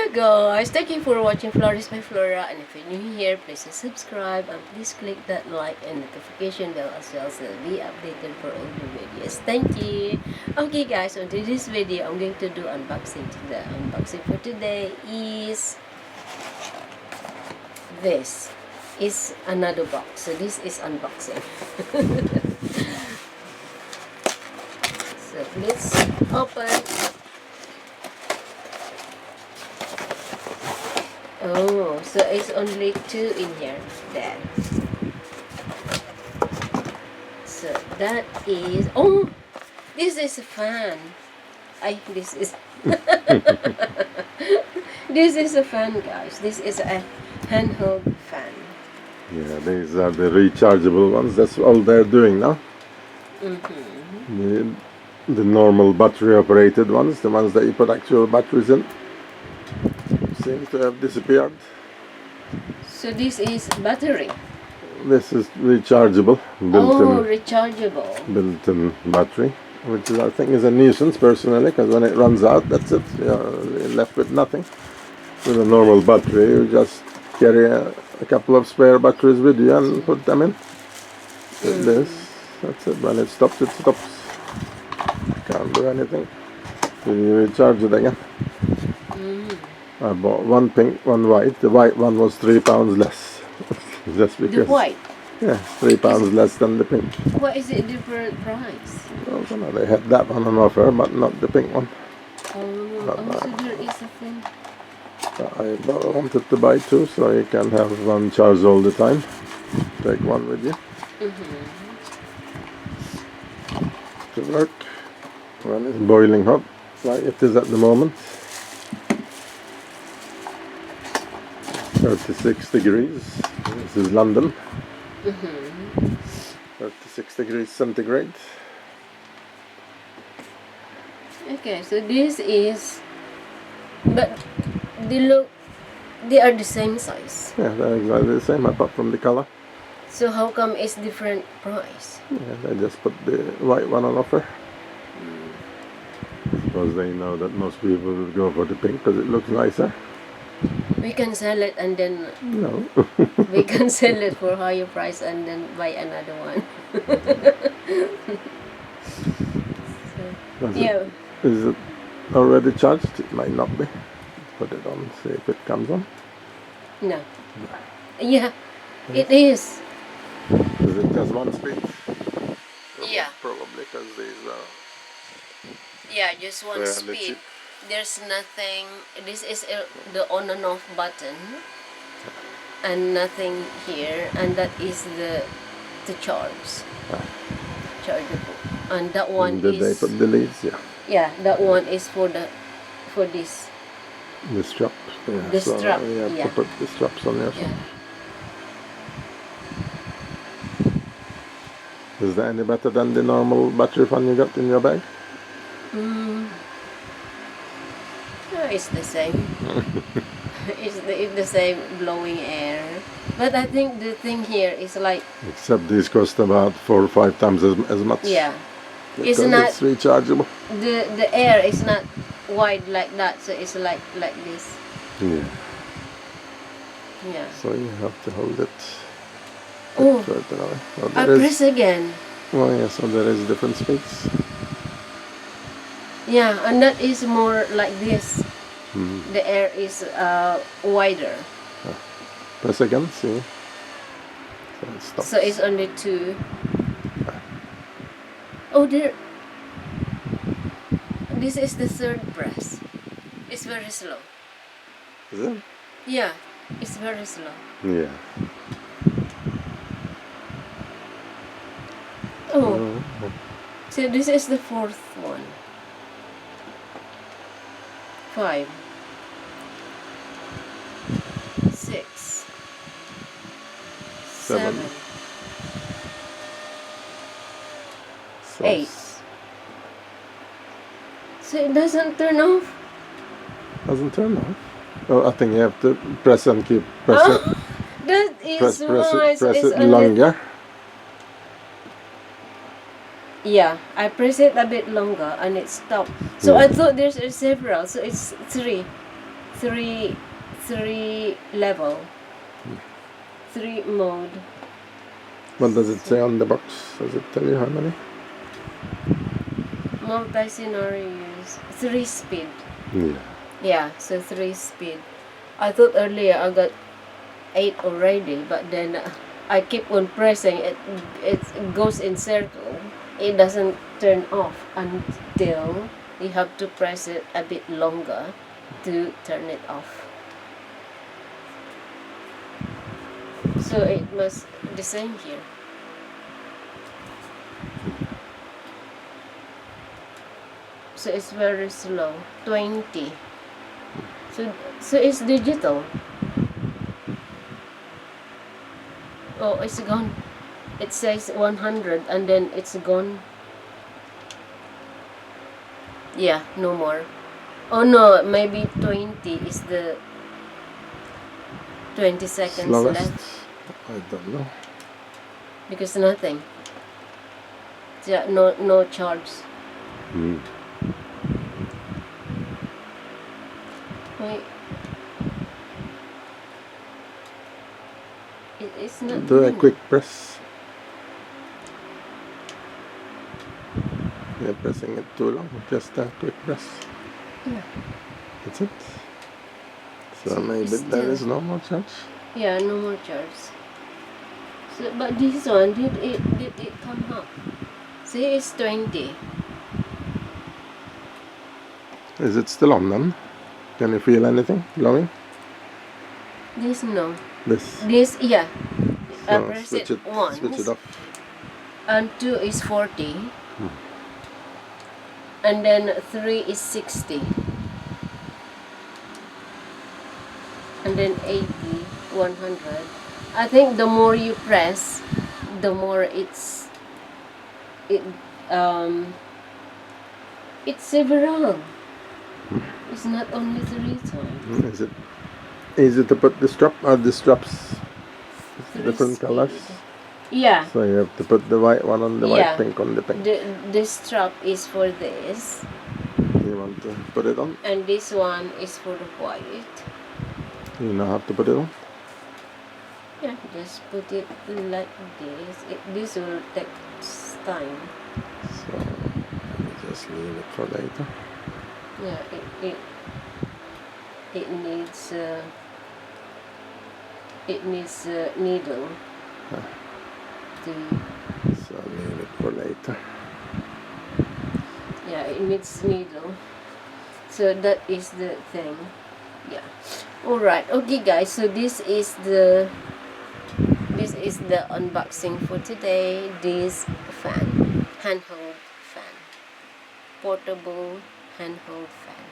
Hello guys, thank you for watching Flourish by Flora, and if you're new here, please subscribe and please click that like and notification bell as well so be updated for all new videos. Thank you. Okay guys, on today's video I'm going to do unboxing. The unboxing for today is this is another box. So this is unboxing. So let's open. Oh, so it's only two in here then. So that is, oh, this is a fan. This is this is a fan, guys. This is a handheld fan. Yeah, these are the rechargeable ones. That's all they're doing now. The normal battery operated ones, the ones that you put actual batteries in, seem to have disappeared. So this is battery. This is rechargeable, Rechargeable. built-in battery, which is, I think, is a nuisance personally, because when it runs out, that's it. You're left with nothing. With a normal battery, you just carry a couple of spare batteries with you and put them in. With this, that's it. When it stops, it stops. Can't do anything. You recharge it again. I bought one pink, one white. The white one was £3 less. Just because. The white. Yeah, £3 less than the pink. What is it different price? Well, I don't know, they had that one on offer, but not the pink one. So there is a thing. I wanted to buy two, so you can have one charged all the time. Take one with you. To work when it's boiling hot, like it is at the moment. 36 degrees. This is London. 36 degrees centigrade. Okay, so this is, but they are the same size. Yeah, they're exactly the same apart from the color. So how come it's different price? Yeah, they just put the white one on offer. Because they know that most people will go for the pink because it looks nicer. We can sell it and then No. we can sell it for higher price and then buy another one. Yeah. Is it already charged? It might not be. Put it on, see if it comes on. No. Yeah, it is. Is it just one speed? Yeah. Probably because these are. Yeah, just one speed. There's nothing. This is the on and off button, and nothing here, and that is the charge, chargeable, and that one Did they put the leads? Yeah. Yeah, that one is for this. The strap. Yeah. The so strap. You have Yeah. to put the straps on yourself. Yeah. Is that any better than the normal battery fan you got in your bag? No, it's the same. it's the same blowing air. But I think the thing here is like. Except these cost about 4 or 5 times as much. Yeah. Because It's not. it's rechargeable. The air is not wide like that, so it's like this. Yeah. Yeah. So you have to hold it. Oh, further away. So I press again. Oh yeah, so there is different speeds. Yeah, and that is more like this. Mm-hmm. The air is wider. Press again, see. So it stops. So it's only two. Oh, there. This is the third press. It's very slow. Is it? Yeah, it's very slow. Yeah. Oh, so this is the fourth one. 5, 6, 7, 8. So it doesn't turn off. Doesn't turn off. Oh, I think you have to press and keep pressing. That is why. Press it longer. Yeah, I press it a bit longer and it stopped. So Yeah. I thought there's several, so it's 3. three level, 3 mode. What does it say on the box? Does it tell you how many? Multi-scenarios, 3 speed. Yeah. Yeah, so 3 speed. I thought earlier I got 8 already, but then I keep on pressing it. It goes in circle. It doesn't turn off until you have to press it a bit longer to turn it off. So it must the same here. So it's very slow. 20. So it's digital. Oh, it's gone. It says 100 and then it's gone. Yeah, no more. Oh no, maybe 20 is the 20 seconds Slowest? left I don't know. because nothing. Yeah, no charge. Wait. It's not Do a doing quick press. You're pressing it too long. Just a quick press. Yeah. That's it. So See, maybe it's there still- is no more charge. Yeah, no more charge. So, but this one did it come up? See, it's 20. Is it still on then? Can you feel anything glowing? This no. This. Yeah. I So press switch it once. Switch it off. And 2 is 40. And then 3 is 60. And then 80, 100. I think the more you press, the more it's several. It's not only 3 times. Is it easy to put the strap? Are the straps 3 different speed. colors? Yeah. So you have to put the white one on the Yeah. white, pink on the pink. The strap is for this, You want to put it on? and this one is for the white. You know how to put it on? Yeah, just put it like this. This will take time. So just leave it for later. Yeah, it needs needle to. So leave it for later. Yeah, it needs needle. So that is the thing. Yeah. All right. Okay, guys. So this is the unboxing for today. This fan, handheld fan, portable handheld fan.